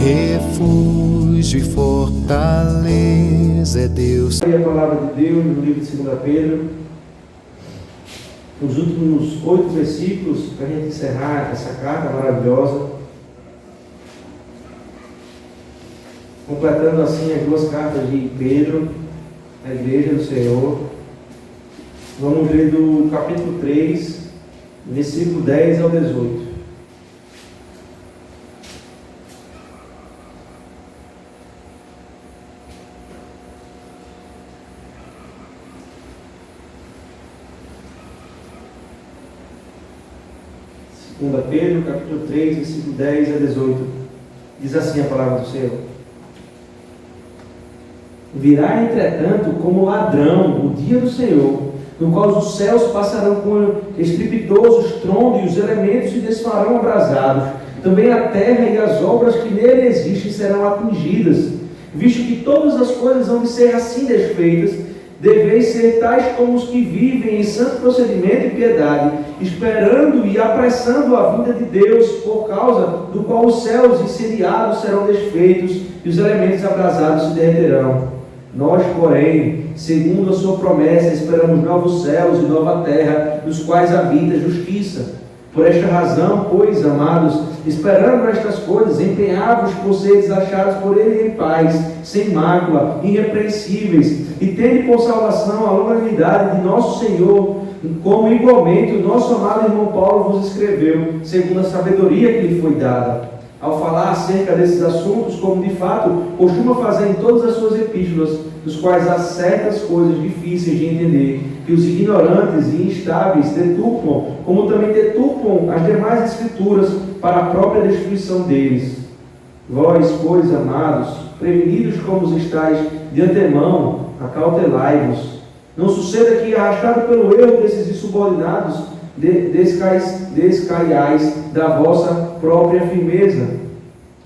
refúgio e fortaleza é Deus. A palavra de Deus no livro de 2 Pedro, nos últimos 8 versículos, para a gente encerrar essa carta maravilhosa, completando assim as 2 cartas de Pedro, a igreja do Senhor. Vamos ler do capítulo 3, versículo 10 ao 18. Segunda Pedro, capítulo 3, versículo 10 a 18. Diz assim a palavra do Senhor: Virá, entretanto, como ladrão o dia do Senhor, no qual os céus passarão com estrepitoso estrondo e os elementos se desfarão abrasados. Também a terra e as obras que nele existem serão atingidas. Visto que todas as coisas vão ser assim desfeitas, deveis ser tais como os que vivem em santo procedimento e piedade, esperando e apressando a vinda de Deus, por causa do qual os céus incendiados serão desfeitos e os elementos abrasados se derreterão. Nós, porém, segundo a sua promessa, esperamos novos céus e nova terra, nos quais habita a justiça. Por esta razão, pois, amados, esperando estas coisas, empenhai-vos por seres achados por Ele em paz, sem mácula, irrepreensíveis, e tende por salvação a longanimidade de nosso Senhor, como igualmente o nosso amado irmão Paulo vos escreveu, segundo a sabedoria que lhe foi dada. Ao falar acerca desses assuntos, como de fato costuma fazer em todas as suas epístolas, nos quais há certas coisas difíceis de entender, que os ignorantes e instáveis deturpam, como também deturpam as demais escrituras para a própria destruição deles. Vós, pois, amados, prevenidos como estáis de antemão, acautelai-vos. Não suceda que, arrastado pelo erro desses insubordinados, descaiais da vossa própria firmeza.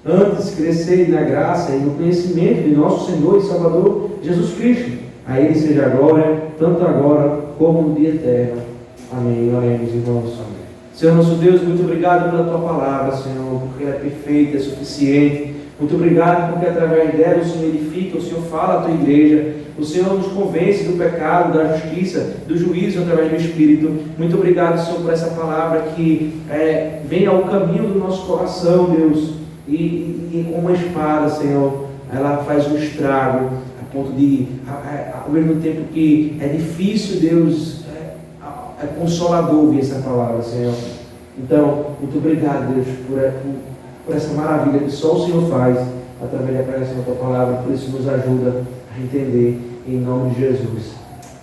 Antes crescei na graça e no conhecimento de nosso Senhor e Salvador Jesus Cristo. A Ele seja a glória, tanto agora como no dia eterno. Amém. Oremos, irmãos. Senhor nosso Deus, muito obrigado pela Tua palavra, Senhor, porque ela é perfeita, é suficiente. Muito obrigado porque através dela o Senhor edifica, o Senhor fala à Tua igreja. O Senhor nos convence do pecado, da justiça, do juízo através do Espírito. Muito obrigado, Senhor, por essa palavra que vem ao caminho do nosso coração, Deus. E com uma espada, Senhor, ela faz um estrago, a ponto de, ao mesmo tempo que é difícil, Deus, é consolador ouvir essa palavra, Senhor. Então, muito obrigado, Deus, por essa maravilha que só o Senhor faz através da pregação da Tua palavra. Por isso nos ajuda a entender, em nome de Jesus.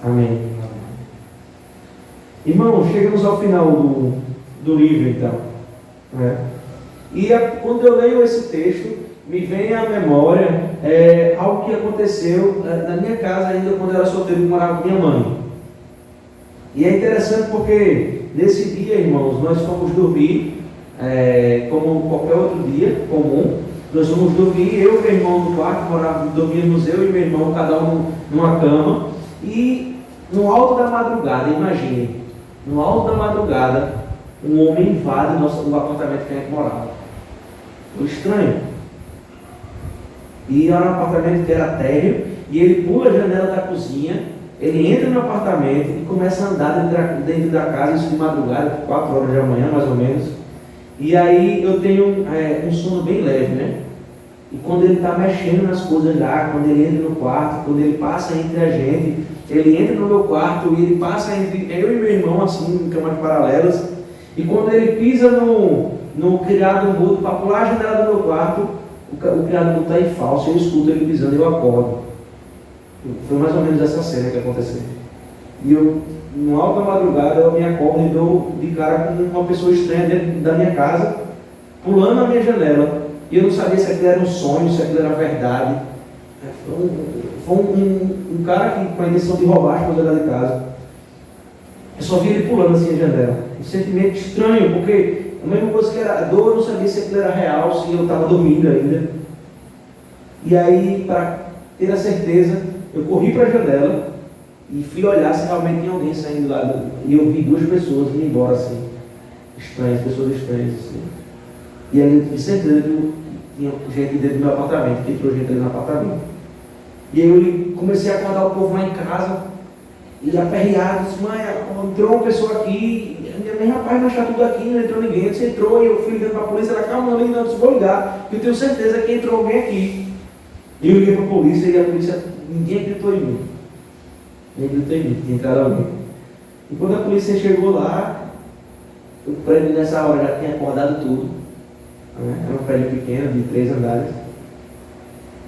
Amém. Irmão, chegamos ao final do livro, então. E quando eu leio esse texto, me vem à memória algo que aconteceu na minha casa ainda quando eu era solteiro e morava com minha mãe. E é interessante porque nesse dia, irmãos, nós fomos dormir como qualquer outro dia comum. Nós fomos dormir, eu e meu irmão no quarto, dormíamos eu e meu irmão, cada um numa cama. E no alto da madrugada, imagine, no alto da madrugada, um homem invade o apartamento que a gente morava. Foi estranho. E era um apartamento que era térreo, e ele pula a janela da cozinha, ele entra no apartamento e começa a andar dentro da casa, isso de madrugada, 4 horas da manhã mais ou menos. E aí eu tenho um sono bem leve, né? E quando ele está mexendo nas coisas lá, quando ele entra no quarto, quando ele passa entre a gente, ele entra no meu quarto e ele passa entre eu e meu irmão, assim, em camas paralelas. E quando ele pisa no criado mudo para pular a janela do meu quarto, o criado mudo está em falso, eu escuto ele pisando e eu acordo. Foi mais ou menos essa cena que aconteceu. E eu, no alto da madrugada, eu me acordo e dou de cara com uma pessoa estranha dentro da minha casa, pulando na minha janela. E eu não sabia se aquilo era um sonho, se aquilo era verdade. Foi um cara que, com a intenção de roubar as coisas lá de casa. Eu só vi ele pulando assim a janela. Um sentimento estranho, porque a mesma coisa que era dor, eu não sabia se aquilo era real, se eu estava dormindo ainda. E aí, para ter a certeza, eu corri para a janela e fui olhar se realmente tinha alguém saindo lá. E eu vi 2 pessoas indo embora assim, estranhas, pessoas estranhas assim. E aí eu tive certeza tinha gente dentro do meu apartamento, que entrou gente ali no apartamento. E aí eu comecei a acordar o povo lá em casa, e aperreado, disse, mãe, entrou uma pessoa aqui, minha mãe, rapaz, mas está tudo aqui, não entrou ninguém. Você entrou, e eu fui ligando para a polícia, ela, calma, não, não, vou ligar, porque eu tenho certeza que entrou alguém aqui. E eu liguei para a polícia, e a polícia, ninguém acreditou em mim. Ninguém acreditou em mim, tinha entrado alguém. E quando a polícia chegou lá, o prédio nessa hora já tinha acordado tudo. Era um prédio pequeno, de 3 andares.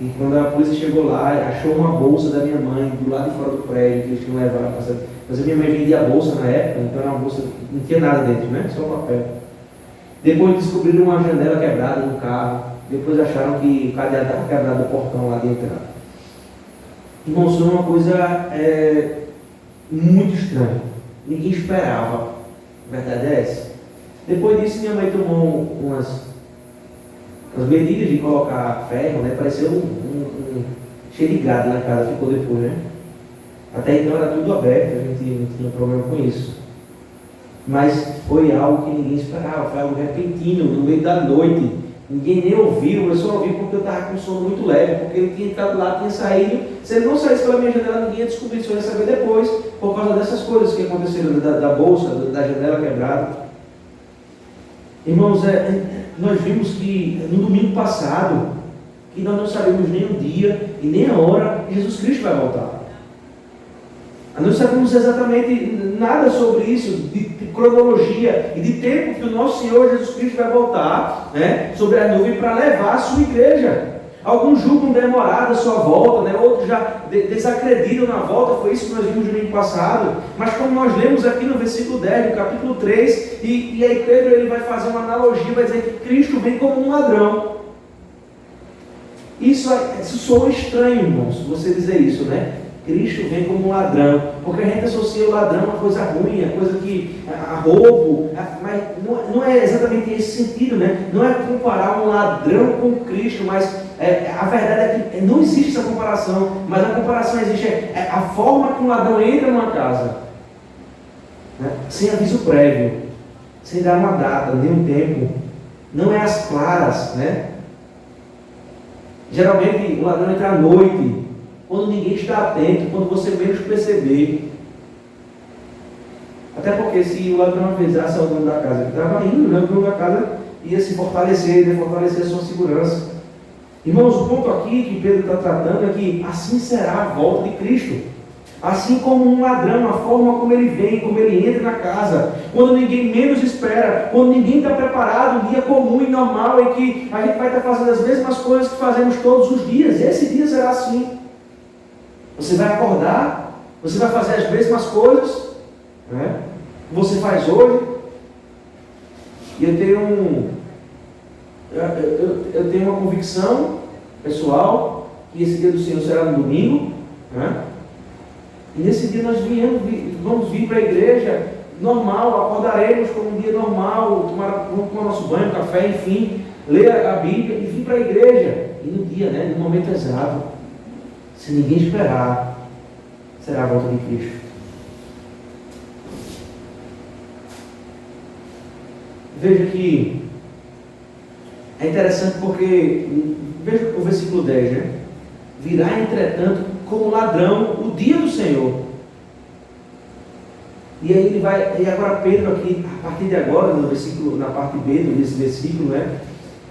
E quando a polícia chegou lá, achou uma bolsa da minha mãe do lado de fora do prédio, que eles tinham levado para fazer. Mas a minha mãe vendia a bolsa na época, então era uma bolsa, não tinha nada dentro, né? Só papel. Depois descobriram uma janela quebrada no carro. Depois acharam que o cadeado estava quebrado do portão lá de entrada. Irmãos, foi uma coisa muito estranha. Ninguém esperava. A verdade é essa. Depois disso, minha mãe tomou umas medidas de colocar ferro, né? Pareceu cheio de gado lá em casa, ficou depois, né? Até então era tudo aberto, a gente não tinha problema com isso. Mas foi algo que ninguém esperava, foi algo repentino, no meio da noite. Ninguém nem ouviu, eu só ouvi porque eu estava com um sono muito leve, porque ele tinha entrado lá, tinha saído. Se ele não saísse pela minha janela, ninguém ia descobrir, só ia saber depois, por causa dessas coisas que aconteceram, da bolsa, da janela quebrada. Irmãos, nós vimos que no domingo passado, que nós não sabemos nem o dia e nem a hora que Jesus Cristo vai voltar. Nós não sabemos exatamente nada sobre isso, de cronologia e de tempo que o nosso Senhor Jesus Cristo vai voltar, né, sobre a nuvem para levar a sua igreja. Alguns julgam demorada a sua volta, né? Outros já desacreditam na volta, foi isso que nós vimos no domingo passado. Mas como nós lemos aqui no versículo 10, no capítulo 3, e aí Pedro ele vai fazer uma analogia, vai dizer que Cristo vem como um ladrão. Isso soa estranho, irmãos, você dizer isso, né? Cristo vem como um ladrão, porque a gente associa o ladrão a uma coisa ruim, a coisa que a roubo, mas não é exatamente esse sentido, né? Não é comparar um ladrão com Cristo, mas a verdade é que não existe essa comparação, mas a comparação existe, a forma que um ladrão entra numa casa, né? Sem aviso prévio, sem dar uma data, nem um tempo, não é às claras, né? Geralmente o ladrão entra à noite, quando ninguém está atento, quando você menos perceber. Até porque se o ladrão avisasse ao dono da casa que estava indo, né, o dono da casa ia se fortalecer, ia fortalecer a sua segurança. Irmãos, o ponto aqui que Pedro está tratando é que assim será a volta de Cristo. Assim como um ladrão, a forma como ele vem, como ele entra na casa, quando ninguém menos espera, quando ninguém está preparado, um dia comum e normal, em que a gente vai estar fazendo as mesmas coisas que fazemos todos os dias. Esse dia será assim. Você vai acordar, você vai fazer as mesmas coisas, né, que você faz hoje. E eu tenho uma convicção pessoal que esse dia do Senhor será no domingo, né? E nesse dia nós vamos vir para a igreja normal, acordaremos como um dia normal, vamos tomar nosso banho, café, enfim, ler a Bíblia e vir para a igreja. E no dia, né, no momento exato, se ninguém esperar, será a volta de Cristo. Veja que é interessante porque, veja o versículo 10, né? Virá, entretanto, como ladrão o dia do Senhor. E aí ele vai, e agora Pedro aqui, a partir de agora, no versículo, na parte B desse versículo, né?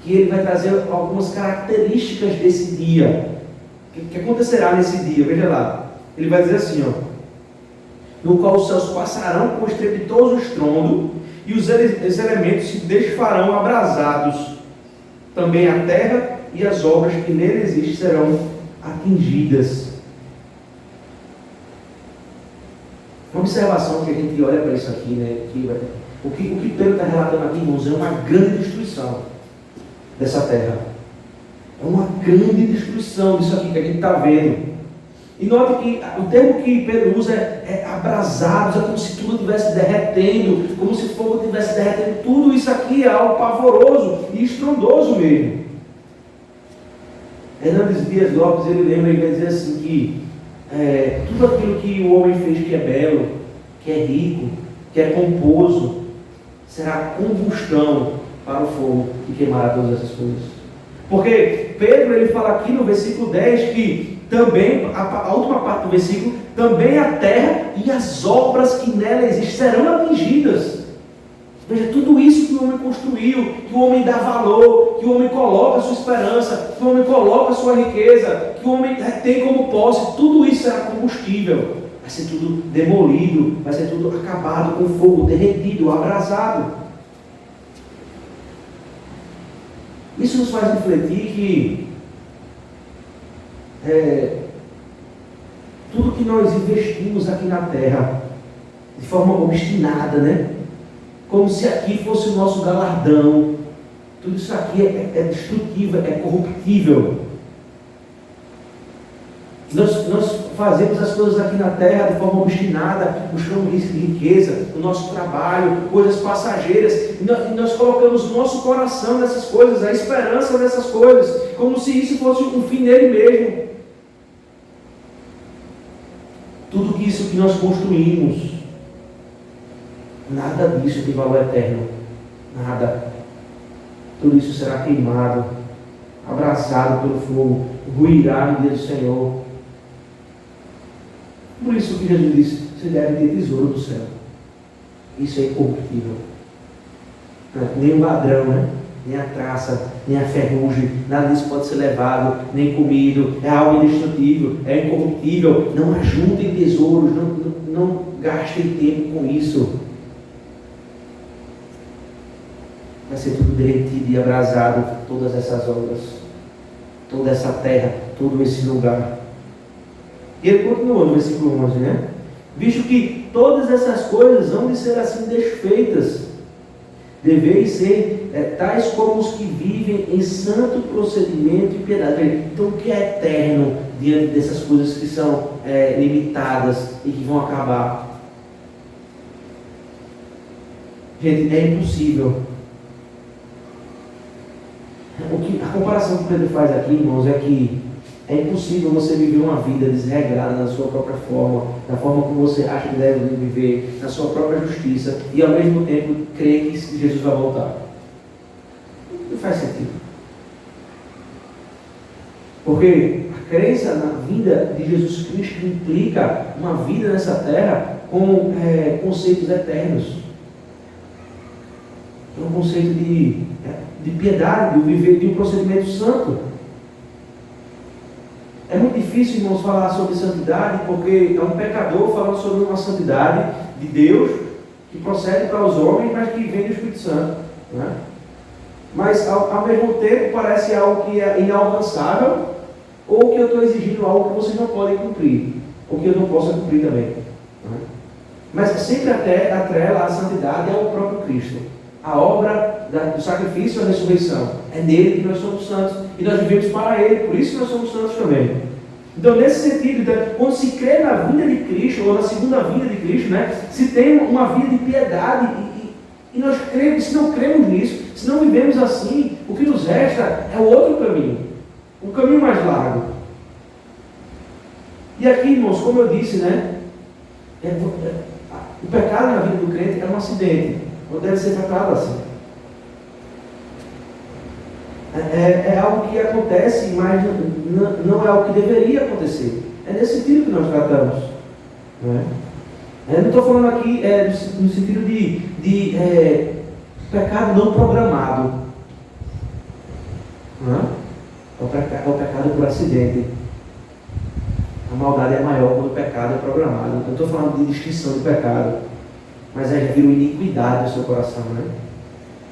Que ele vai trazer algumas características desse dia. O que acontecerá nesse dia? Veja lá. Ele vai dizer assim, ó: no qual os céus passarão com estrepitoso estrondo, e os elementos se desfarão abrasados. Também a terra e as obras que nele existem serão atingidas. Uma observação que a gente olha para isso aqui, né? O que Pedro está relatando aqui, irmãos, é uma grande destruição dessa terra. É uma grande destruição disso aqui que a gente está vendo. E note que o termo que Pedro usa é abrasados, é como se tudo estivesse derretendo, como se o fogo estivesse derretendo. Tudo isso aqui é algo pavoroso e estrondoso mesmo. Hernandes Dias Lopes, ele lembra, ele vai dizer assim que tudo aquilo que o homem fez que é belo, que é rico, que é pomposo, será combustão para o fogo que queimará todas essas coisas. Porque Pedro ele fala aqui no versículo 10 que também, a última parte do versículo, também a terra e as obras que nela existem serão atingidas. Veja, tudo isso que o homem construiu, que o homem dá valor, que o homem coloca a sua esperança, que o homem coloca a sua riqueza, que o homem tem como posse, tudo isso será combustível. Vai ser tudo demolido, vai ser tudo acabado com fogo, derretido, abrasado. Isso nos faz refletir que tudo que nós investimos aqui na terra, de forma obstinada, né? Como se aqui fosse o nosso galardão, tudo isso aqui é destrutivo, é corruptível. Nós fazemos as coisas aqui na terra de forma obstinada, buscando riqueza, o nosso trabalho, coisas passageiras, e nós colocamos o nosso coração nessas coisas, a esperança nessas coisas, como se isso fosse um fim nele mesmo. Tudo isso que nós construímos, nada disso tem valor eterno, nada. Tudo isso será queimado, abraçado pelo fogo, ruirá no dia do Senhor. Por isso que Jesus disse, você deve ter tesouro do céu. Isso é incorruptível. Nem o ladrão, né? Nem a traça, nem a ferrugem, nada disso pode ser levado, nem comido. É algo indestrutível, é incorruptível. Não ajuntem tesouros, não gastem tempo com isso. Vai ser tudo derretido e abrasado, todas essas obras, toda essa terra, todo esse lugar. E ele continua no versículo 11, né? Visto que todas essas coisas vão de ser assim desfeitas, deveis ser tais como os que vivem em santo procedimento e piedade. Então, o que é eterno diante dessas coisas que são limitadas e que vão acabar? Gente, é impossível. A comparação que Pedro faz aqui, irmãos, é que é impossível você viver uma vida desregrada na sua própria forma, da forma como você acha que deve viver, na sua própria justiça, e ao mesmo tempo crer que Jesus vai voltar. Não faz sentido. Porque a crença na vida de Jesus Cristo implica uma vida nessa terra com conceitos eternos. É um conceito de piedade, de viver de um procedimento santo. É muito difícil, irmãos, falar sobre santidade, porque é um pecador falando sobre uma santidade de Deus que procede para os homens, mas que vem do Espírito Santo, né? Mas ao mesmo tempo parece algo que é inalcançável, ou que eu estou exigindo algo que vocês não podem cumprir, ou que eu não possa cumprir também, né? Mas sempre até atrela a santidade ao próprio Cristo. A obra do sacrifício e a ressurreição. É nele que nós somos santos. E nós vivemos para ele. Por isso que nós somos santos também. Então, nesse sentido, quando se crê na vinda de Cristo, ou na segunda vinda de Cristo, né, se tem uma vida de piedade, e nós cremos, se não cremos nisso, se não vivemos assim, o que nos resta é o outro caminho. Um caminho mais largo. E aqui, irmãos, como eu disse, né, o pecado na vida do crente é um acidente. Não deve ser tratado assim. É algo que acontece, mas não é o que deveria acontecer. É nesse sentido que nós tratamos. Não é? Eu não estou falando aqui no sentido de pecado não programado. Não é? É o pecado por acidente. A maldade é maior quando o pecado é programado. Eu não estou falando de distinção de pecado. Mas aí já virou iniquidade no seu coração, né?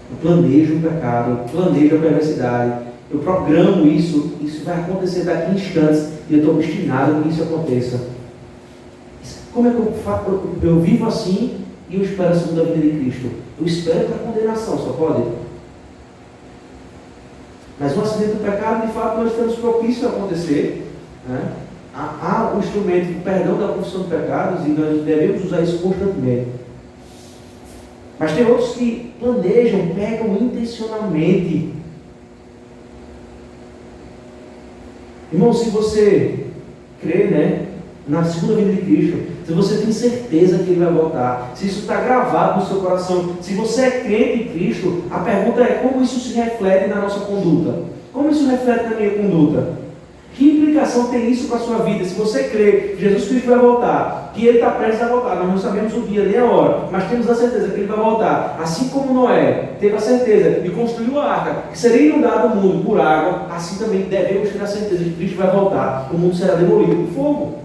Eu planejo o pecado, eu planejo a perversidade, eu programo isso vai acontecer daqui a instantes, e eu estou obstinado que isso aconteça. Como é que eu vivo assim e eu espero a segunda vinda de Cristo? Eu espero para a condenação, só pode? Mas um acidente do pecado, de fato, nós estamos propícios a acontecer, né? Há um instrumento de perdão da confissão de pecados e nós devemos usar isso constantemente. Mas tem outros que planejam, pegam intencionalmente. Irmão, se você crê, né, na segunda vinda de Cristo, se você tem certeza que Ele vai voltar, se isso está gravado no seu coração, se você é crente em Cristo, a pergunta é como isso se reflete na nossa conduta. Como isso reflete na minha conduta? Que implicação tem isso para a sua vida? Se você crê que Jesus Cristo vai voltar, que Ele está prestes a voltar, nós não sabemos o dia nem a hora, mas temos a certeza que Ele vai voltar. Assim como Noé teve a certeza e construiu a arca, que seria inundado o mundo por água, assim também devemos ter a certeza que Cristo vai voltar, o mundo será demolido por fogo.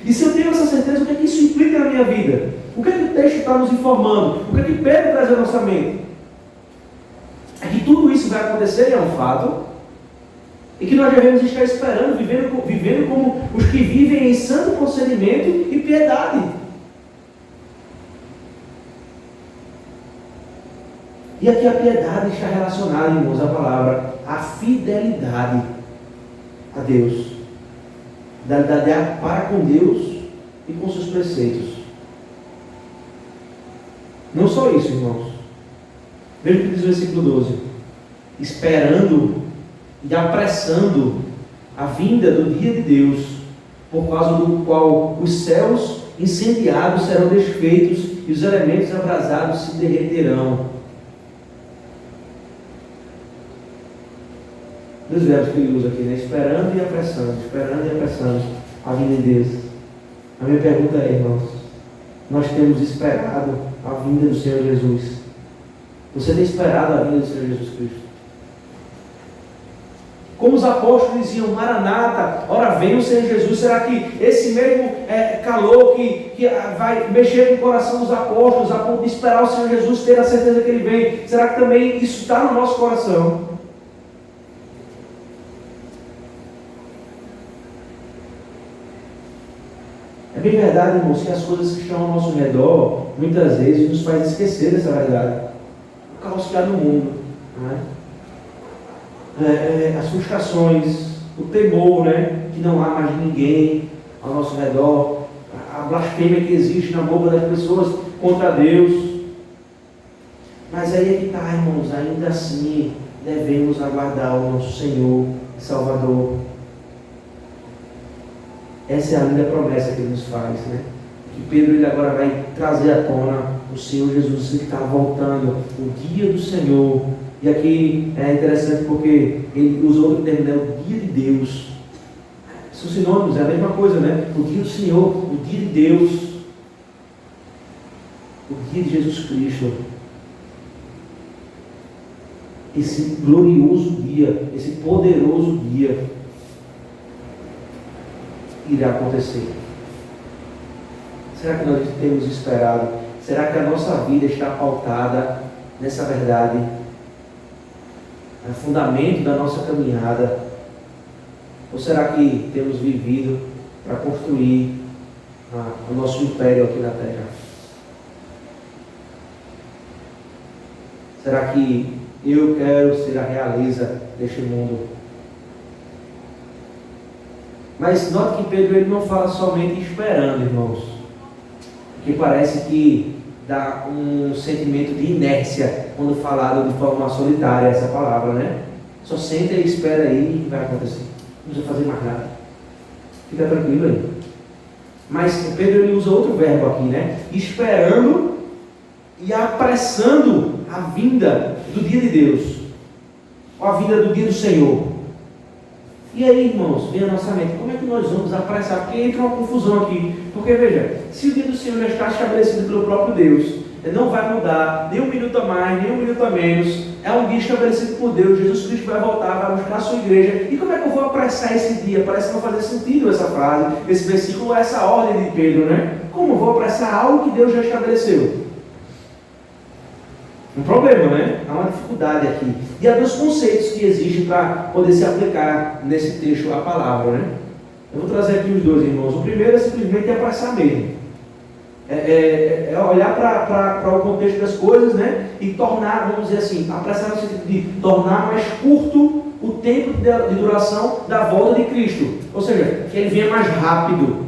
E se eu tenho essa certeza, o que é que isso implica na minha vida? O que é que o texto está nos informando? O que é que Pedro traz à nossa mente? É que tudo isso vai acontecer, é um fato, e que nós devemos estar esperando, vivendo como os que vivem em santo procedimento e piedade. E aqui a piedade está relacionada, irmãos, à palavra, à fidelidade a Deus. Fidelidade para com Deus e com seus preceitos. Não só isso, irmãos. Veja o que diz o versículo 12. Esperando e apressando a vinda do dia de Deus, por causa do qual os céus incendiados serão desfeitos e os elementos abrasados se derreterão. Dois verbos que ele usa aqui, né? Esperando e apressando a vinda de Deus. A minha pergunta é, irmãos, nós temos esperado a vinda do Senhor Jesus? Você tem esperado a vinda do Senhor Jesus Cristo? Como os apóstolos diziam, Maranata, ora vem o Senhor Jesus. Será que esse mesmo calor que vai mexer com o coração dos apóstolos a ponto de esperar o Senhor Jesus, ter a certeza que Ele vem, será que também isso está no nosso coração? É bem verdade, irmãos, que as coisas que estão ao nosso redor, muitas vezes, nos faz esquecer dessa verdade. O caos que há no mundo, não é? As frustrações, o temor, né? Que não há mais ninguém ao nosso redor, a blasfêmia que existe na boca das pessoas contra Deus. Mas aí é que está, irmãos, ainda assim devemos aguardar o nosso Senhor e Salvador. Essa é a linda promessa que Ele nos faz, né? Que Pedro ele agora vai trazer à tona o Senhor Jesus que está voltando, o dia do Senhor. E aqui é interessante porque ele usou outro termo, né? O dia de Deus. São sinônimos, é a mesma coisa, né? O dia do Senhor, o dia de Deus, o dia de Jesus Cristo. Esse glorioso dia, esse poderoso dia irá acontecer. Será que nós temos esperado? Será que a nossa vida está pautada nessa verdade? É o fundamento da nossa caminhada? Ou será que temos vivido para construir o nosso império aqui na Terra? Será que eu quero ser a realeza deste mundo? Mas note que Pedro ele não fala somente esperando, irmãos, porque parece que dá um sentimento de inércia quando falado de forma solitária essa palavra, né? Só senta e espera aí e vai acontecer. Não precisa fazer mais nada. Fica tranquilo aí. Mas Pedro ele usa outro verbo aqui, né? Esperando e apressando a vinda do dia de Deus, ou a vinda do dia do Senhor. E aí, irmãos, vem a nossa mente, como é que nós vamos apressar? Porque entra uma confusão aqui. Porque, veja, se o dia do Senhor já está estabelecido pelo próprio Deus, não vai mudar nem um minuto a mais, nem um minuto a menos, é um dia estabelecido por Deus, Jesus Cristo vai voltar, vai buscar a sua igreja. E como é que eu vou apressar esse dia? Parece que não faz sentido essa frase, esse versículo, essa ordem de Pedro, né? Como eu vou apressar algo que Deus já estabeleceu? Um problema, né? Há uma dificuldade aqui. E há dois conceitos que existem para poder se aplicar nesse texto a palavra, né? Eu vou trazer aqui os dois, irmãos. O primeiro é simplesmente apressar mesmo. É olhar para o contexto das coisas, né? E tornar, vamos dizer assim, apressar no sentido de tornar mais curto o tempo de duração da volta de Cristo. Ou seja, que ele venha mais rápido.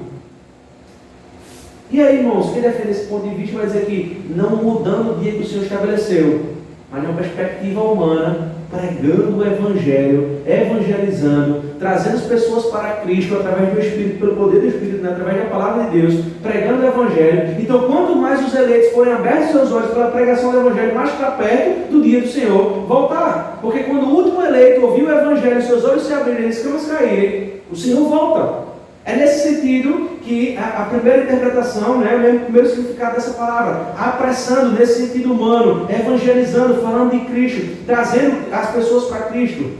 E aí, irmãos, quem defende esse ponto de vista vai dizer que não mudando o dia que o Senhor estabeleceu, mas numa perspectiva humana, pregando o Evangelho, evangelizando, trazendo as pessoas para Cristo através do Espírito, pelo poder do Espírito, né? Através da palavra de Deus, pregando o Evangelho. Então, quanto mais os eleitos forem abertos seus olhos pela pregação do Evangelho, mais para perto do dia do Senhor voltar. Porque quando o último eleito ouviu o Evangelho, seus olhos se abrirem e as escamas caírem, o Senhor volta. É nesse sentido que a primeira interpretação, né, o primeiro significado dessa palavra, apressando nesse sentido humano, evangelizando, falando de Cristo, trazendo as pessoas para Cristo.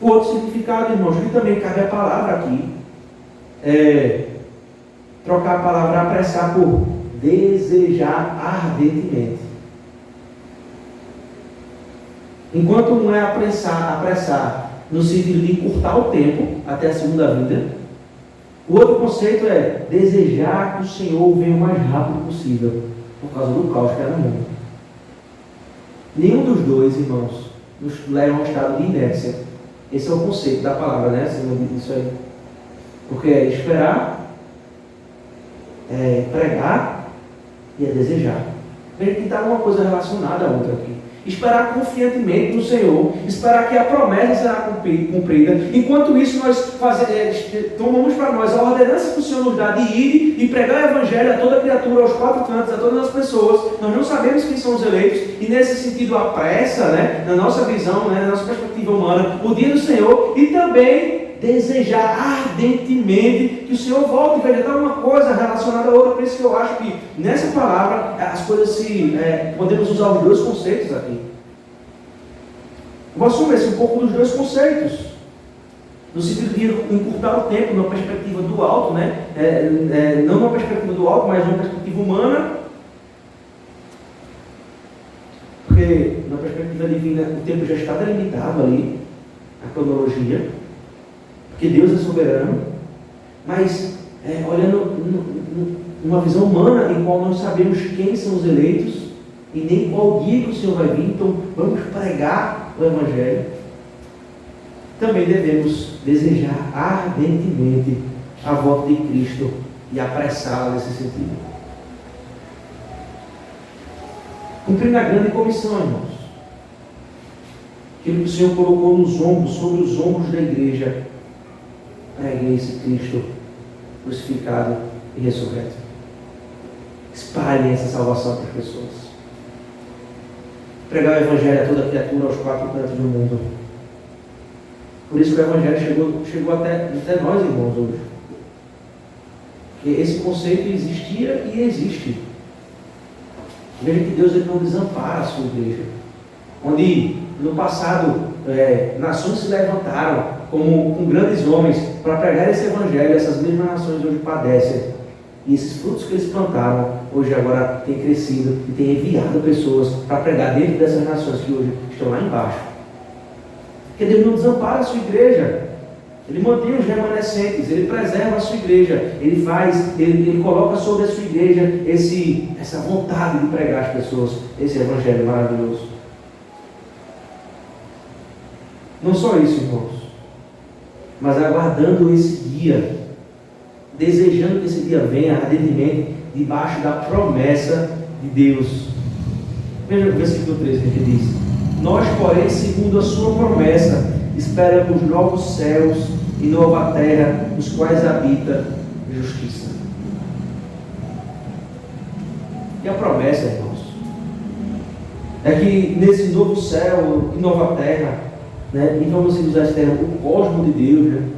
O outro significado, irmãos, que também cabe a palavra aqui, trocar a palavra apressar por desejar ardentemente. Enquanto um é apressar no sentido de encurtar o tempo até a segunda vinda, o outro conceito é desejar que o Senhor venha o mais rápido possível, por causa do caos que era no mundo. Nenhum dos dois, irmãos, nos leva a um estado de inércia. Esse é o conceito da palavra, né? Isso aí. Porque é esperar, é pregar e é desejar. Veja que está uma coisa relacionada à outra aqui. Esperar confiantemente no Senhor, esperar que a promessa será cumprida. Enquanto isso, nós tomamos para nós a ordenança que o Senhor nos dá de ir e pregar o Evangelho a toda criatura, aos quatro cantos, a todas as pessoas. Nós não sabemos quem são os eleitos, e nesse sentido apressa, né, na nossa visão, né, na nossa perspectiva humana, o dia do Senhor, e também desejar ardentemente que o Senhor volte. Veja, está uma coisa relacionada a outra. Por isso que eu acho que nessa palavra as coisas podemos usar os dois conceitos aqui. Eu vou assumir um pouco dos dois conceitos, no sentido de encurtar o tempo numa perspectiva do alto, né? Não numa perspectiva do alto, mas numa perspectiva humana, porque na perspectiva divina o tempo já está delimitado ali, a cronologia, porque Deus é soberano, mas olhando numa visão humana em qual nós sabemos quem são os eleitos e nem qual dia que o Senhor vai vir, então vamos pregar o Evangelho. Também devemos desejar ardentemente a volta de Cristo e apressá-la nesse sentido. Cumprindo a grande comissão, irmãos, que o Senhor colocou nos ombros, sobre os ombros da igreja, preguem esse Cristo crucificado e ressurreto. Espalhem essa salvação para as pessoas. Pregar o Evangelho a toda criatura, aos quatro cantos do mundo. Por isso que o Evangelho chegou até nós, irmãos, hoje. Porque esse conceito existia e existe. Veja que Deus ele não desampara a sua igreja. Onde no passado nações se levantaram com grandes homens para pregar esse Evangelho, essas mesmas nações hoje padecem. E esses frutos que eles plantaram, hoje agora têm crescido e têm enviado pessoas para pregar dentro dessas nações que hoje estão lá embaixo. Porque Deus não desampara a sua igreja. Ele mantém os remanescentes, Ele preserva a sua igreja, Ele coloca sobre a sua igreja essa vontade de pregar às pessoas esse Evangelho maravilhoso. Não só isso, irmãos, mas aguardando esse dia, desejando que esse dia venha ardentemente, debaixo da promessa de Deus. Veja o versículo 13 que diz: nós, porém, segundo a sua promessa, esperamos novos céus e nova terra, nos quais habita justiça. E a promessa, irmãos, é que nesse novo céu e nova terra, né, e vamos usar esse termo, o cosmo de Deus, né,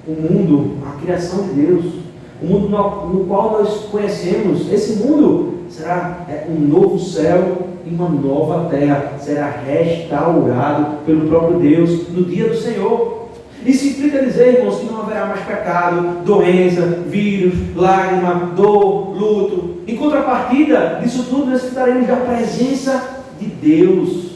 o mundo, a criação de Deus, o mundo no qual nós conhecemos, esse mundo será um novo céu e uma nova terra, será restaurado pelo próprio Deus no dia do Senhor. Isso implica dizer, irmãos, que não haverá mais pecado, doença, vírus, lágrima, dor, luto. Em contrapartida disso tudo, necessitaremos da presença de Deus.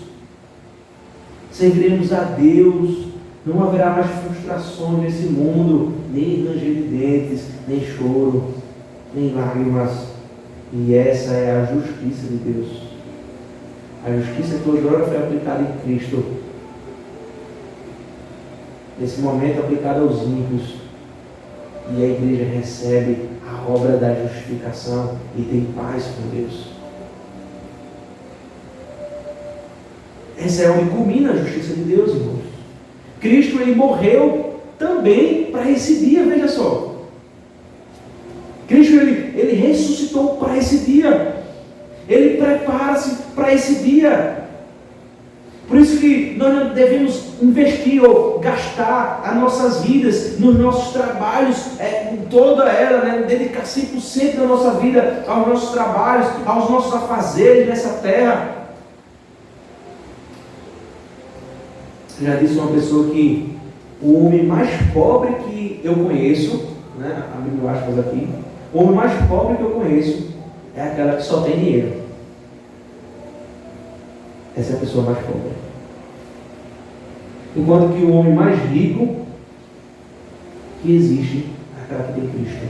Serviremos a Deus. Não haverá mais frustrações nesse mundo, nem ranger de dentes, nem choro, nem lágrimas. E essa é a justiça de Deus. A justiça que hoje foi aplicada em Cristo. Nesse momento aplicada aos ímpios. E a igreja recebe a obra da justificação e tem paz com Deus. Essa é onde culmina a justiça de Deus, irmãos. Cristo, ele morreu também para esse dia, veja só. Cristo, ele ressuscitou para esse dia. Ele prepara-se para esse dia. Por isso que nós não devemos investir ou gastar as nossas vidas nos nossos trabalhos, toda ela, né? Dedicar 100% da nossa vida aos nossos trabalhos, aos nossos afazeres nessa terra. Já disse uma pessoa que o homem mais pobre que eu conheço, né? Abrindo aspas aqui, o homem mais pobre que eu conheço é aquela que só tem dinheiro. Essa é a pessoa mais pobre. Enquanto que o homem mais rico que existe é aquela que tem Cristo.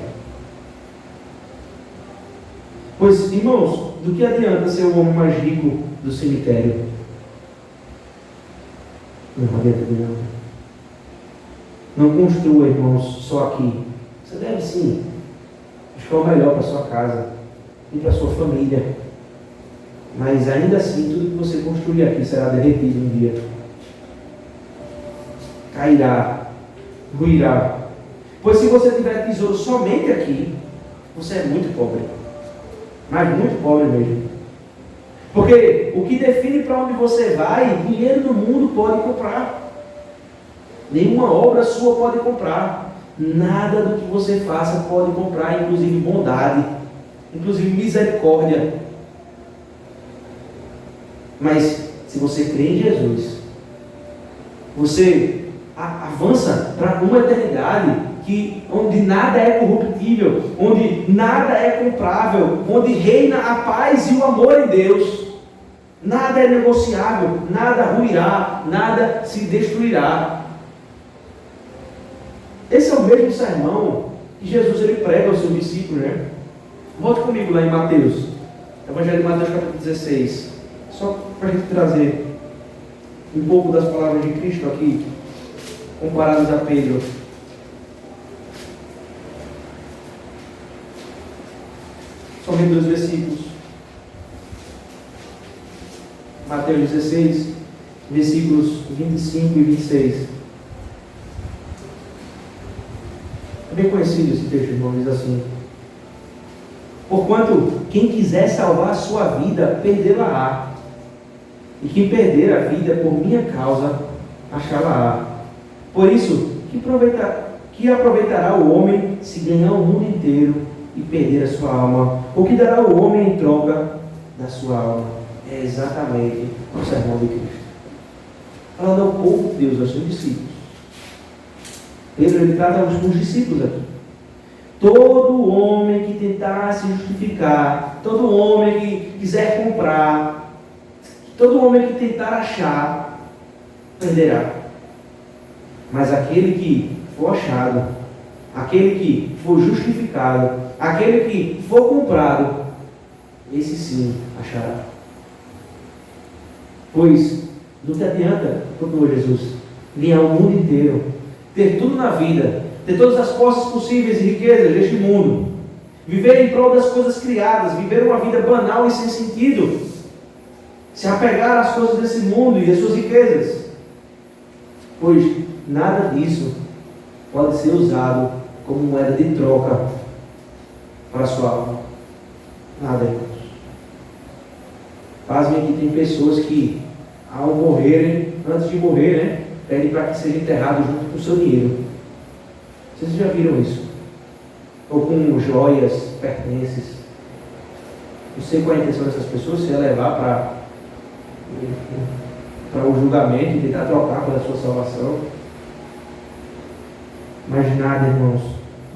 Pois, irmãos, do que adianta ser o homem mais rico do cemitério? Não adianta de nada. Não construa, irmãos, só aqui. Você deve sim buscar o melhor para a sua casa e para a sua família. Mas ainda assim, tudo que você construir aqui será derretido um dia. Cairá, ruirá. Pois se você tiver tesouro somente aqui, você é muito pobre. Mas muito pobre mesmo. Porque o que define para onde você vai, dinheiro no mundo pode comprar. Nenhuma obra sua pode comprar. Nada do que você faça pode comprar, inclusive bondade, inclusive misericórdia. Mas se você crê em Jesus, você avança para uma eternidade onde nada é corruptível, onde nada é comprável, onde reina a paz e o amor em Deus. Nada é negociável, nada ruirá, nada se destruirá. Esse é o mesmo sermão que Jesus ele prega aos seus discípulos, né? Volte comigo lá em Mateus, Evangelho de Mateus capítulo 16, só para a gente trazer um pouco das palavras de Cristo aqui, comparadas a Pedro. Somente 2 versículos. Mateus 16, versículos 25 e 26. É bem conhecido esse texto, irmão, diz assim: porquanto quem quiser salvar a sua vida, perdê-la-á, e quem perder a vida por minha causa, achá-la-á. Por isso, que aproveitará o homem se ganhar o mundo inteiro e perder a sua alma? O que dará o homem em troca da sua alma? É exatamente o sermão de Cristo, falando ao povo de Deus, aos seus discípulos. Pedro, ele trata com os discípulos aqui. Todo homem que tentar se justificar, todo homem que quiser comprar, todo homem que tentar achar, perderá. Mas aquele que for achado, aquele que for justificado, aquele que for comprado, esse sim achará. Pois, não te adianta, procurou Jesus, ganhar o mundo inteiro, ter tudo na vida, ter todas as posses possíveis e riquezas deste mundo, viver em prol das coisas criadas, viver uma vida banal e sem sentido, se apegar às coisas desse mundo e às suas riquezas, pois nada disso pode ser usado como moeda de troca para a sua alma. Nada, irmãos. Pasmem que tem pessoas que, ao morrerem, antes de morrer, né, pedem para que seja enterrado junto com o seu dinheiro. Vocês já viram isso? Ou com joias, pertences. Não sei qual é a intenção dessas pessoas, se é levar para o julgamento e tentar trocar pela sua salvação. Mas nada, irmãos,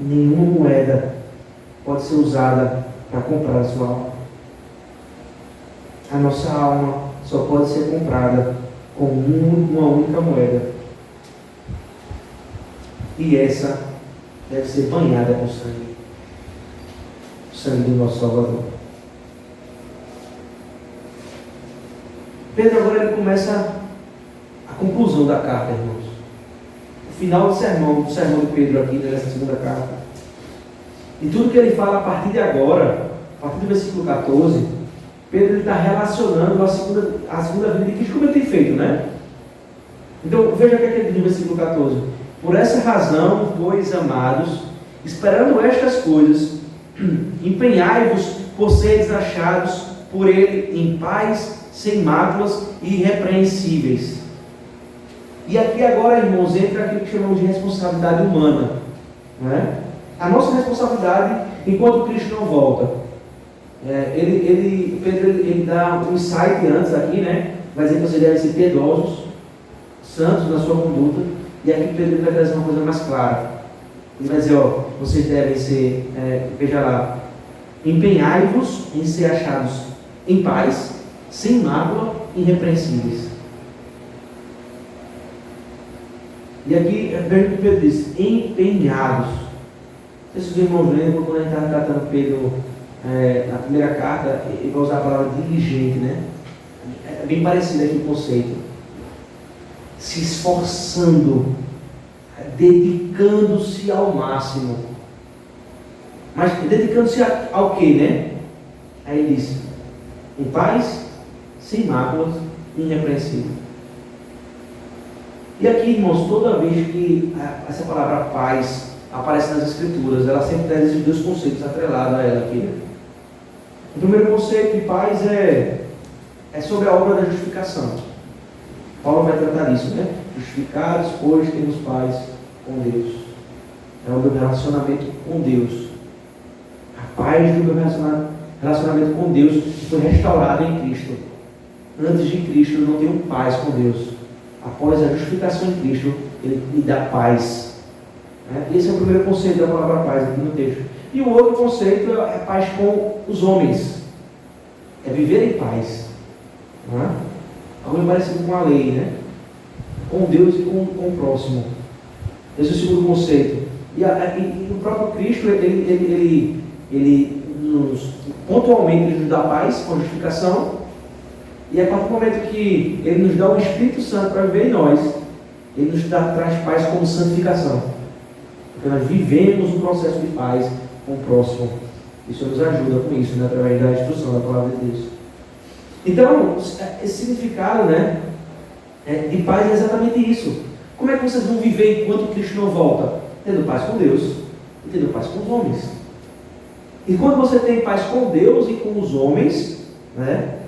nenhuma moeda pode ser usada para comprar a sua alma. A nossa alma só pode ser comprada com uma única moeda. E essa deve ser banhada com sangue. O sangue do nosso Salvador. Pedro agora ele começa a conclusão da carta, irmãos. O final do sermão de Pedro aqui, nessa segunda carta. E tudo que ele fala a partir de agora, a partir do versículo 14, Pedro está relacionando a segunda vinda de Cristo, como ele tem feito, né? Então, veja o que ele diz no versículo 14. Por essa razão, pois, amados, esperando estas coisas, empenhai-vos por seres achados por ele em paz, sem máculas e irrepreensíveis. E aqui agora, irmãos, entra aquilo que chamamos de responsabilidade humana, não é? A nossa responsabilidade enquanto Cristo não volta. Pedro ele dá um insight antes aqui, né? Vai dizer que vocês devem ser piedosos, santos na sua conduta. E aqui Pedro vai trazer uma coisa mais clara. Ele vai dizer, vocês devem ser, veja lá, empenhai-vos em ser achados em paz, sem mácula, irrepreensíveis. E aqui, veja o que Pedro diz, empenhados. Não sei se os irmãos lembram, quando a gente está tratando Pedro na primeira carta, ele vai usar a palavra diligente, né? É bem parecido aqui o conceito. Se esforçando, dedicando-se ao máximo. Mas dedicando-se ao quê, né? Aí ele diz, em paz, sem máculas, irrepreensível. E aqui, irmãos, toda vez que essa palavra paz aparece nas Escrituras, ela sempre traz esses dois conceitos atrelados a ela aqui, né? O primeiro conceito de paz é sobre a obra da justificação. Paulo vai tratar disso, né? Justificados, pois temos paz com Deus. É o meu relacionamento com Deus. A paz do meu relacionamento com Deus foi restaurado em Cristo. Antes de Cristo eu não tenho paz com Deus. Após a justificação em Cristo, Ele me dá paz. Esse é o primeiro conceito da palavra paz aqui no texto. E o outro conceito é paz com os homens. É viver em paz. Não é? Algo parecido com a lei, né? Com Deus e com o próximo. Esse é o segundo conceito. E o próprio Cristo, ele pontualmente nos dá paz com a justificação. E a partir do momento que Ele nos dá o Espírito Santo para viver em nós, Ele nos traz paz como santificação. Porque nós vivemos um processo de paz com o próximo. Isso nos ajuda com isso, né? Através da instrução da palavra de Deus. Então, esse significado, né, de paz é exatamente isso. Como é que vocês vão viver enquanto Cristo não volta? Tendo paz com Deus e tendo paz com os homens. E quando você tem paz com Deus e com os homens, né,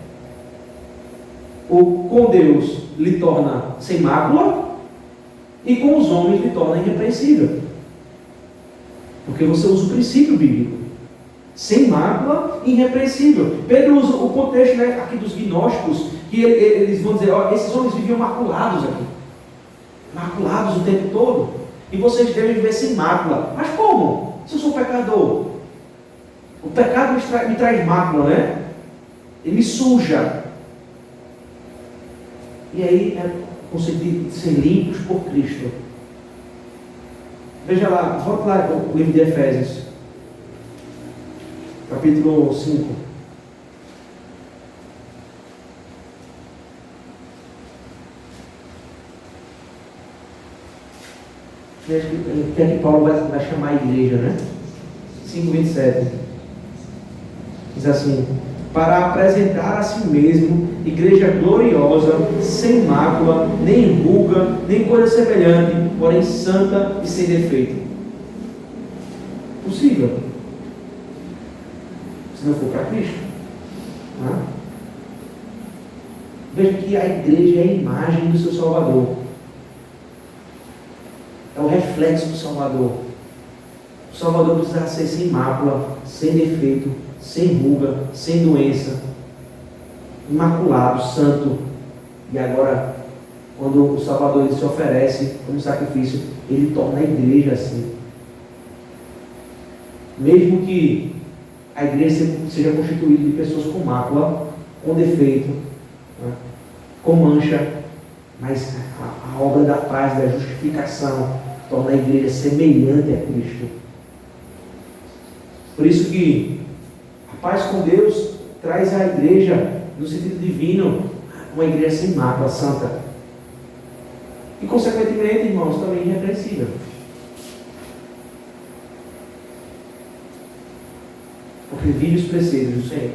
com Deus lhe torna sem mácula e com os homens lhe torna irrepreensível. Porque você usa o princípio bíblico. Sem mácula, irrepreensível. Pedro usa o contexto, né, aqui dos gnósticos, que eles vão dizer, esses homens viviam maculados aqui. Maculados o tempo todo. E vocês devem viver sem mácula. Mas como? Se eu sou pecador. O pecado me traz mácula, né? Ele me suja. E aí é o conceito de ser limpos por Cristo. Veja lá, volta lá o livro de Efésios, capítulo 5. O que é que Paulo vai chamar a igreja, né? 5:27. Diz assim: para apresentar a si mesmo igreja gloriosa, sem mácula, nem ruga, nem coisa semelhante, porém santa e sem defeito. Possível, se não for para Cristo. Veja que a igreja é a imagem do seu Salvador, é o reflexo do Salvador. O Salvador precisa ser sem mácula, sem defeito, sem ruga, sem doença, imaculado, santo. E agora, quando o Salvador ele se oferece como sacrifício, ele torna a igreja assim. Mesmo que a igreja seja constituída de pessoas com mácula, com defeito, né, com mancha, mas a obra da paz, da justificação, torna a igreja semelhante a Cristo. Por isso que a paz com Deus traz a igreja, no sentido divino, uma igreja sem mácula, santa. E, consequentemente, irmãos, também irrepreensível. Porque vive os preceitos do Senhor.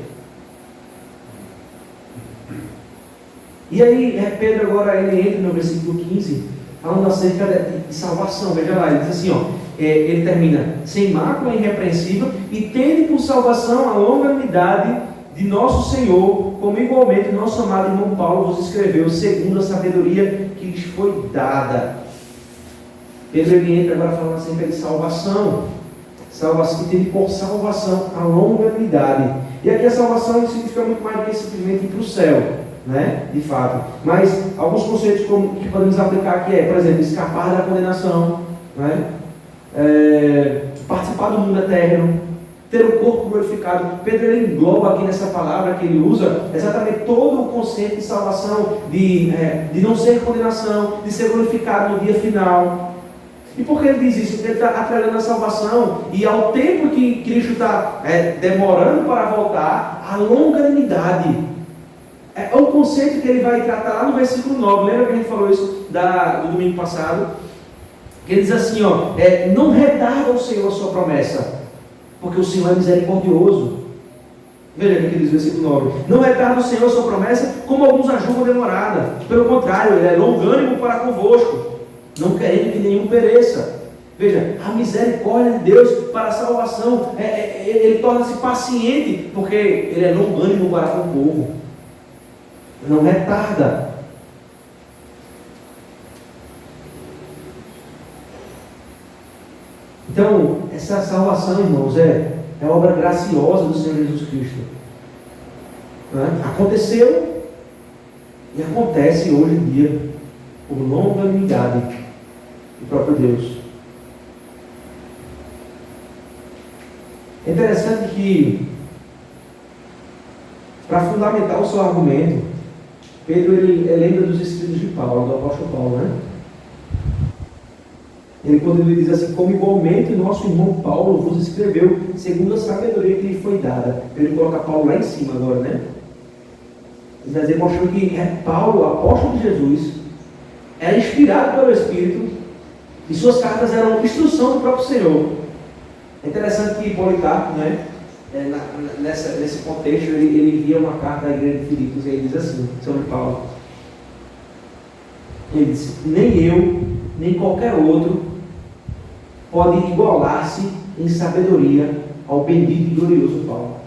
E aí, Pedro agora ele entra no versículo 15, falando acerca de salvação. Veja lá, ele diz assim, ó, ele termina, sem mácula, irrepreensível, e tende por salvação a longanimidade de nosso Senhor, como igualmente nosso amado irmão Paulo vos escreveu, segundo a sabedoria que lhes foi dada. Pedro ele entra agora falando acerca de salvação, que tende por salvação a longanimidade. E aqui a salvação significa muito mais do que simplesmente ir para o céu, né? De fato. Mas alguns conceitos que podemos aplicar aqui por exemplo, escapar da condenação, né? Participar do mundo eterno, ter o corpo glorificado. Pedro ele engloba aqui nessa palavra que ele usa exatamente todo o conceito de salvação, de não ser condenação, de ser glorificado no dia final. E por que ele diz isso? Porque ele está atrelando a salvação e ao tempo que Cristo está demorando para voltar, a longanimidade. É o conceito que ele vai tratar lá no versículo 9. Lembra que a gente falou isso do domingo passado? Ele diz assim, ó, não retarda o Senhor a sua promessa, porque o Senhor é misericordioso. Veja o que diz o versículo 9. Não retarda o Senhor a sua promessa, como alguns a julgam demorada. Pelo contrário, ele é longânimo para convosco, não querendo que nenhum pereça. Veja, a misericórdia de Deus para a salvação, ele torna-se paciente, porque ele é longânimo para com o povo. Não retarda. Então, essa salvação, irmãos, é obra graciosa do Senhor Jesus Cristo. Aconteceu e acontece hoje em dia por longanimidade do próprio Deus. É interessante que, para fundamentar o seu argumento, Pedro ele lembra dos escritos de Paulo, do apóstolo Paulo, né? Quando ele diz assim, como igualmente nosso irmão Paulo vos escreveu, segundo a sabedoria que lhe foi dada. Ele coloca Paulo lá em cima agora, né? Ele vai dizer, mostrando que Paulo, apóstolo de Jesus, era inspirado pelo Espírito e suas cartas eram instrução do próprio Senhor. É interessante que Policarpo, né? Nesse contexto, ele envia uma carta à igreja de Filipos e ele diz assim, sobre Paulo. Ele diz, nem eu, nem qualquer outro pode igualar-se em sabedoria ao bendito e glorioso Paulo.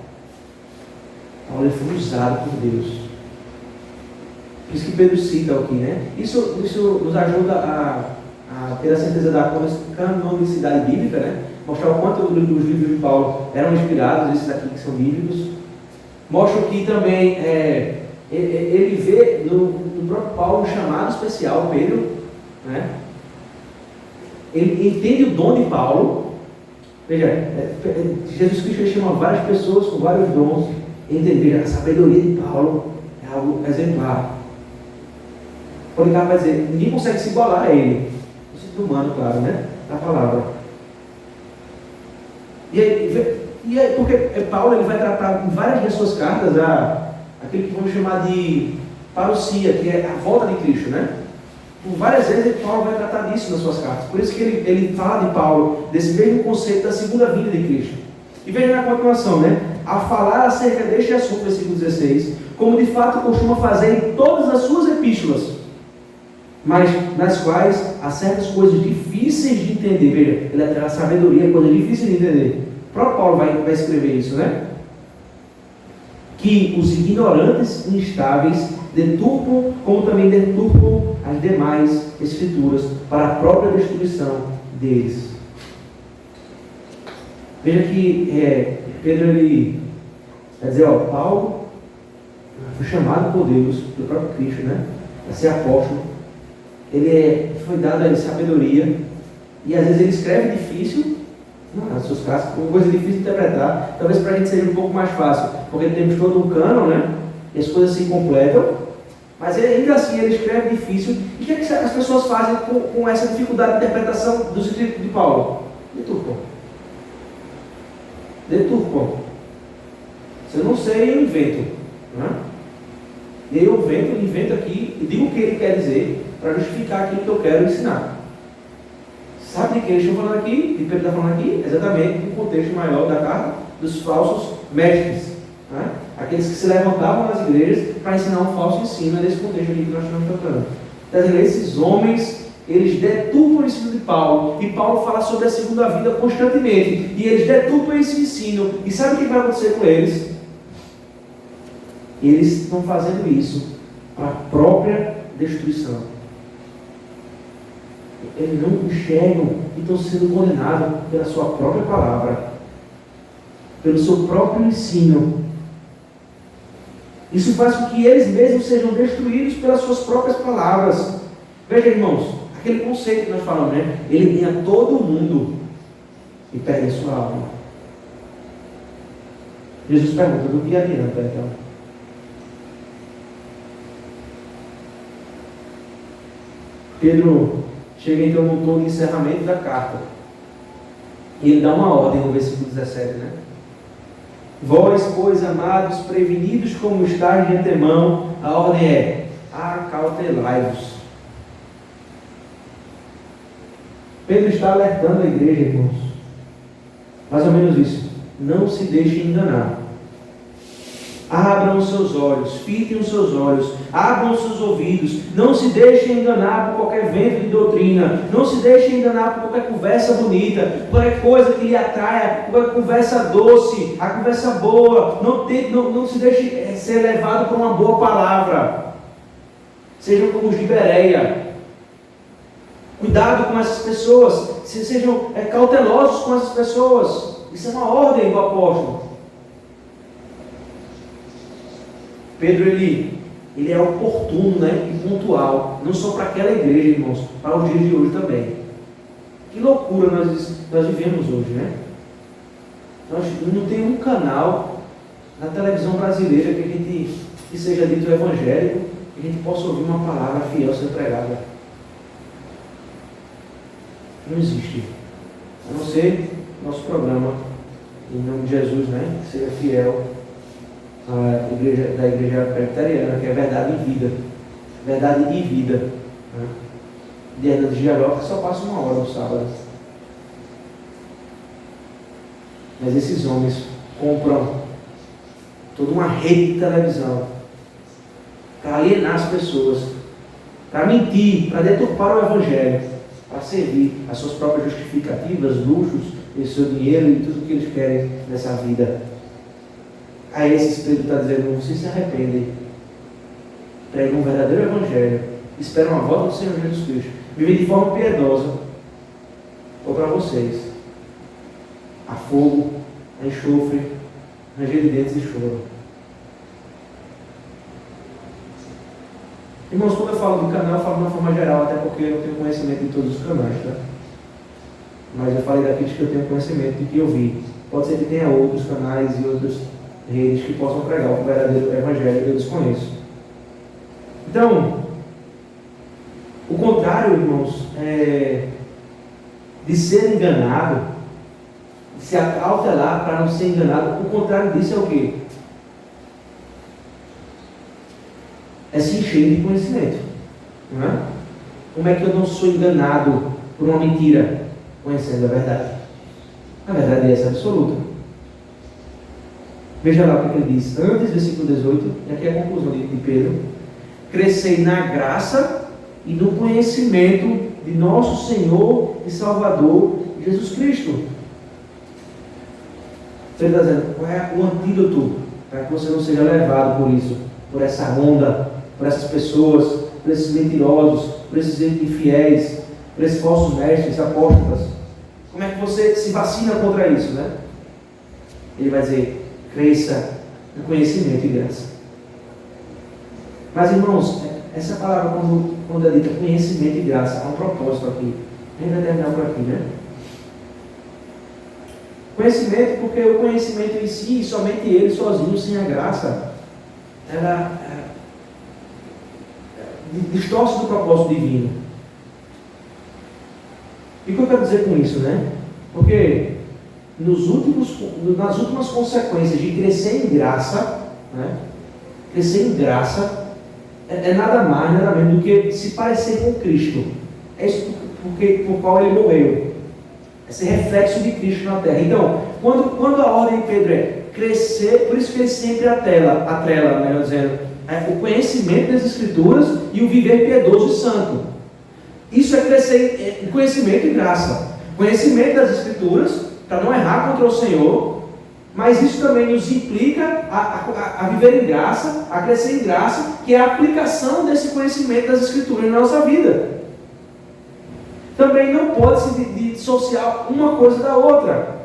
Paulo foi usado por Deus. Por isso que Pedro cita aqui, né? Isso nos ajuda a ter a certeza da canonicidade bíblica, né? Mostrar o quanto os livros de Paulo eram inspirados, esses aqui que são bíblicos. Mostra que também ele vê no próprio Paulo um chamado especial, Pedro, né? Ele entende o dom de Paulo. Veja, Jesus Cristo chama várias pessoas com vários dons. Veja, a sabedoria de Paulo é algo exemplar. Policarpo vai dizer, ninguém consegue se igualar a ele. No sentido humano, claro, né? Da palavra. E aí, porque Paulo ele vai tratar em várias de suas cartas aquilo que vamos chamar de parousia, que é a volta de Cristo, né? Por várias vezes Paulo vai tratar disso nas suas cartas. Por isso que ele fala de Paulo, desse mesmo conceito da segunda vinda de Cristo. E veja na continuação, né? A falar acerca deste assunto, versículo 16, como de fato costuma fazer em todas as suas epístolas, mas nas quais há certas coisas difíceis de entender. Veja, ele atrela a sabedoria, coisa difícil de entender. O próprio Paulo vai escrever isso, né? Que os ignorantes e instáveis deturpam, como também deturpam as demais escrituras para a própria destruição deles. Veja que Pedro ele vai dizer, Paulo foi chamado por Deus, pelo próprio Cristo, né? Para ser apóstolo. Ele foi dado a ele sabedoria e às vezes ele escreve difícil, nas suas cartas, uma coisa difícil de interpretar. Talvez para a gente seja um pouco mais fácil, porque temos todo um cânon, né? E as coisas se completam, mas ainda assim ele escreve difícil. E o que, é que as pessoas fazem com essa dificuldade de interpretação dos escritos de Paulo? Deturpam. Se eu não sei, eu invento, né? E aí eu invento aqui e digo o que ele quer dizer para justificar aquilo que eu quero ensinar. Sabe de quem eles estão falando aqui? De Pedro está falando aqui? Exatamente no contexto maior da carta dos falsos mestres, né? aqueles que se levantavam nas igrejas para ensinar um falso ensino. É nesse contexto aqui que nós estamos tratando. Então, esses homens, eles deturpam o ensino de Paulo, e Paulo fala sobre a segunda vida constantemente, e eles deturpam esse ensino, e sabe o que vai acontecer com eles? Eles estão fazendo isso para a própria destruição. Eles não enxergam e estão sendo condenados pela sua própria palavra, pelo seu próprio ensino. Isso faz com que eles mesmos sejam destruídos pelas suas próprias palavras. Veja, irmãos, aquele conceito que nós falamos, né? Ele ganha todo mundo e perde a sua alma. Jesus pergunta: do que adianta então? Pedro chega então no tom de encerramento da carta. E ele dá uma ordem no versículo 17, né? Vós, pois, amados, prevenidos como estáis de antemão, a ordem é: acautelai-vos. Pedro está alertando a igreja, irmãos. Mais ou menos isso. Não se deixem enganar. Abram os seus olhos, fitem os seus olhos, abram os seus ouvidos, não se deixem enganar por qualquer vento de doutrina, não se deixem enganar por qualquer conversa bonita, por qualquer coisa que lhe atraia, por qualquer conversa doce, a conversa boa. Não se deixe ser levado por uma boa palavra. Sejam como os de Bereia. Cuidado com essas pessoas, sejam cautelosos com essas pessoas. Isso é uma ordem do apóstolo. Pedro, ele é oportuno, né, e pontual, não só para aquela igreja, irmãos, para os dias de hoje também. Que loucura nós vivemos hoje, né? Nós não tem um canal na televisão brasileira que seja dito evangélico, que a gente possa ouvir uma palavra fiel ser pregada. Não existe. A não ser nosso programa, em nome de Jesus, né, que seja fiel da igreja presbiteriana, que é verdade e vida. Verdade e vida. Né? De Hernandes de Jaroca só passa uma hora no sábado. Mas esses homens compram toda uma rede de televisão para alienar as pessoas, para mentir, para deturpar o evangelho, para servir as suas próprias justificativas, luxos, e seu dinheiro e tudo o que eles querem nessa vida. A esses Pedro está dizendo: vocês se arrependem, pregam um verdadeiro evangelho, esperam a volta do Senhor Jesus Cristo, vivem de forma piedosa, ou para vocês a fogo, a enxofre, ranger de dentes e choro. Irmãos, quando eu falo do canal, eu falo de uma forma geral, até porque eu não tenho conhecimento de todos os canais, tá? Mas eu falei daqueles que eu tenho conhecimento de que eu vi. Pode ser que tenha outros canais e outras redes que possam pregar o verdadeiro evangelho que eu desconheço. Então, o contrário, irmãos, de ser enganado, de se acautelar para não ser enganado, o contrário disso é o quê? É se encher de conhecimento. Não é? Como é que eu não sou enganado por uma mentira, conhecendo a verdade? A verdade é essa absoluta. Veja lá o que ele diz antes, versículo 18, e aqui é a conclusão de Pedro: crescei na graça e no conhecimento de nosso Senhor e Salvador Jesus Cristo. Ele está dizendo: qual é o antídoto para que você não seja levado por isso, por essa onda, por essas pessoas, por esses mentirosos, por esses infiéis, por esses falsos mestres, apóstolos? Como é que você se vacina contra isso, né? Ele vai dizer: cresça no conhecimento e graça. Mas, irmãos, essa palavra, quando é dita conhecimento e graça, há um propósito aqui. A gente vai terminar por aqui, né? Conhecimento, porque o conhecimento em si, somente ele sozinho, sem a graça, ela distorce do propósito divino. E o que eu quero dizer com isso, né? Porque nas últimas consequências de crescer em graça, né? Crescer em graça é nada mais, nada menos do que se parecer com Cristo. É isso por qual ele morreu. Esse reflexo de Cristo na terra. Então, quando a ordem de Pedro é crescer, por isso que ele sempre atrela, melhor dizendo, o conhecimento das Escrituras e o viver piedoso e santo. Isso é crescer em conhecimento e graça. Conhecimento das Escrituras, para não errar contra o Senhor, mas isso também nos implica a viver em graça, a crescer em graça, que é a aplicação desse conhecimento das Escrituras na nossa vida. Também não pode se dissociar uma coisa da outra.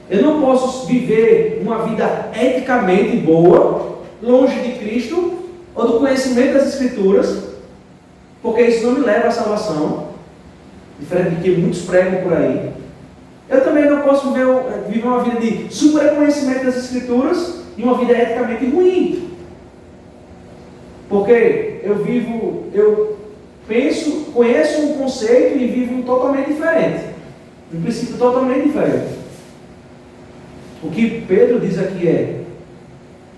Eu não posso viver uma vida eticamente boa, longe de Cristo, ou do conhecimento das Escrituras, porque isso não me leva à salvação, diferente do que muitos pregam por aí. Eu também não posso viver uma vida de super conhecimento das Escrituras e uma vida eticamente ruim. Porque eu penso, conheço um conceito e vivo um totalmente diferente. Um princípio totalmente diferente. O que Pedro diz aqui é: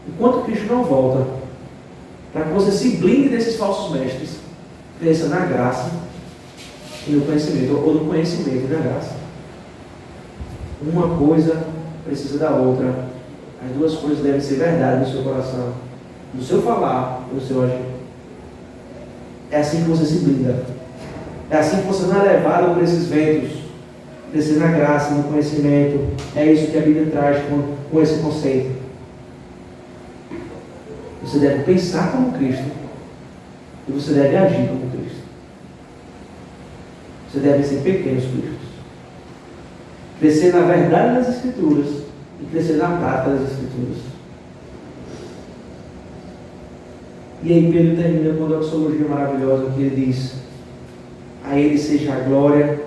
enquanto Cristo não volta, para que você se blinde desses falsos mestres, cresça na graça e no conhecimento, ou no conhecimento e na graça. Uma coisa precisa da outra. As duas coisas devem ser verdade no seu coração, no seu falar e no seu agir. É assim que você se blinda. É assim que você não é levado por esses ventos. Crescer na graça, no conhecimento. É isso que a Bíblia traz com esse conceito. Você deve pensar como Cristo e você deve agir como Cristo. Você deve ser pequenos cristos. Crescer na verdade das Escrituras e crescer na prática das Escrituras. E aí Pedro termina com uma doxologia maravilhosa que ele diz: a Ele seja a glória,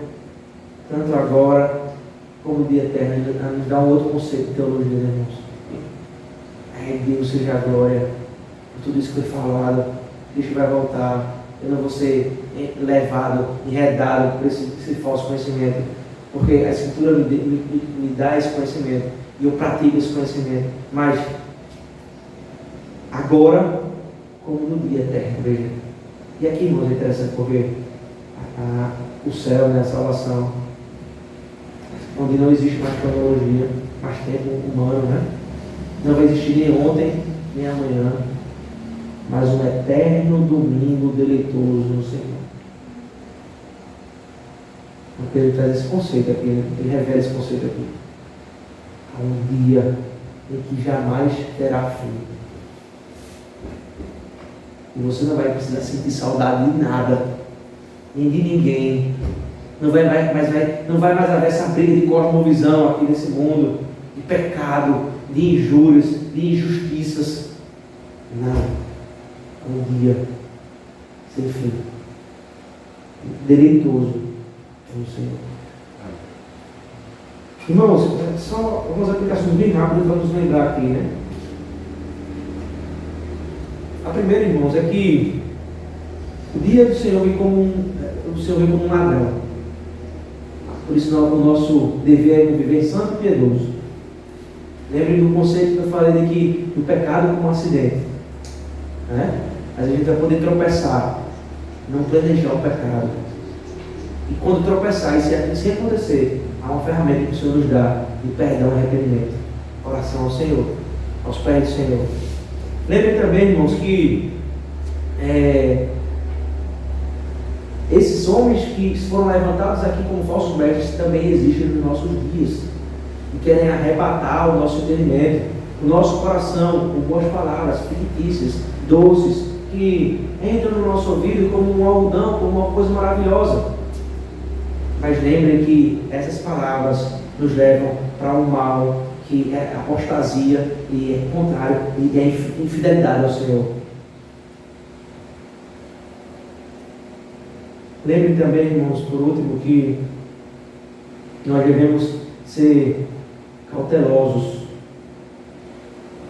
tanto agora como no dia eterno. Ele nos dá um outro conceito de teologia, né, irmãos? A Ele Deus seja a glória por tudo isso que foi falado. Cristo vai voltar. Eu não vou ser levado, enredado por esse falso conhecimento, porque a Escritura me dá esse conhecimento e eu pratico esse conhecimento. Mas agora, como no dia eterno, veja. E aqui, irmãos, é interessante porque o céu, né, a salvação, onde não existe mais cronologia, mais tempo humano, né? Não vai existir nem ontem, nem amanhã, mas um eterno domingo deleitoso no Senhor. Porque ele traz esse conceito aqui, ele revela esse conceito aqui. Há um dia em que jamais terá fim. E você não vai precisar sentir saudade de nada, nem de ninguém. Não vai mais haver essa briga de cosmovisão aqui nesse mundo, de pecado, de injúrias, de injustiças. Não. Um dia sem fim, deleitoso no Senhor. Irmãos, só algumas aplicações bem rápidas para nos lembrar aqui, né? A primeira, irmãos, é que o dia do Senhor vem como um ladrão. Por isso o nosso dever é viver santo e piedoso. Lembrem do conceito que eu falei de que o pecado como um acidente, né? Mas a gente vai poder tropeçar, não planejar o pecado. E quando tropeçar, e se acontecer, há uma ferramenta que o Senhor nos dá de perdão e arrependimento. Oração ao Senhor, aos pés do Senhor. Lembrem também, irmãos, que esses homens que foram levantados aqui como falsos mestres também existem nos nossos dias e querem arrebatar o nosso entendimento, o nosso coração com boas palavras fictícias, doces, que entram no nosso ouvido como um algodão, como uma coisa maravilhosa. Mas lembrem que essas palavras nos levam para um mal que é apostasia e é contrário e é infidelidade ao Senhor. Lembrem também, irmãos, por último, que nós devemos ser cautelosos.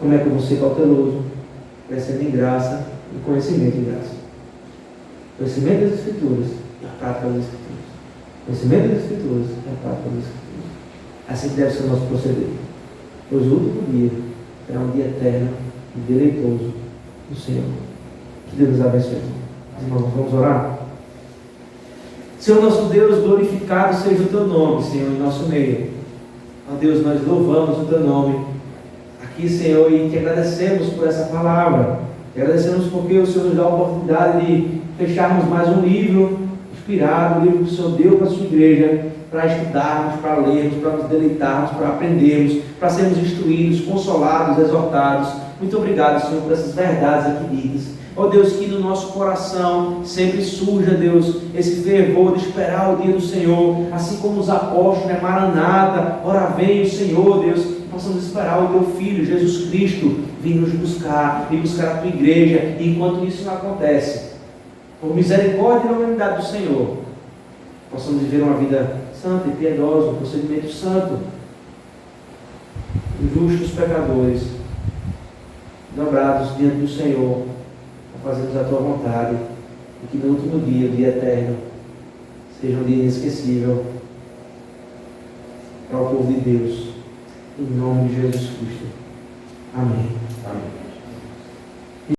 Como é que eu vou ser cauteloso? Crescendo em graça e conhecimento em graça. Conhecimento das Escrituras e a prática das Escrituras. Conhecimento das Escrituras e a prática das Escrituras. Assim que deve ser o nosso proceder. Pois o último dia será um dia eterno e deleitoso do Senhor. Que Deus nos abençoe. Irmãos, vamos orar? Senhor nosso Deus, glorificado seja o Teu nome, Senhor, em nosso meio. Ó Deus, nós louvamos o Teu nome aqui, Senhor, e te agradecemos por essa palavra. Te agradecemos porque o Senhor nos dá a oportunidade de fecharmos mais um livro inspirado, um livro que o Senhor deu para a sua igreja, para estudarmos, para lermos, para nos deleitarmos, para aprendermos, para sermos instruídos, consolados, exortados. Muito obrigado, Senhor, por essas verdades aqui ditas. Ó Deus, que no nosso coração sempre surja, Deus, esse fervor de esperar o dia do Senhor, assim como os apóstolos, né? Maranata, ora vem o Senhor, Deus, que possamos esperar o Teu Filho, Jesus Cristo, vir nos buscar, vir buscar a Tua igreja, e enquanto isso não acontece, por misericórdia e unidade do Senhor, possamos viver uma vida santa e piedosa, um procedimento santo, justos pecadores, dobrados diante do Senhor, fazemos a Tua vontade, e que no último dia, o dia eterno, seja um dia inesquecível para o povo de Deus, em nome de Jesus Cristo. Amém. Amém.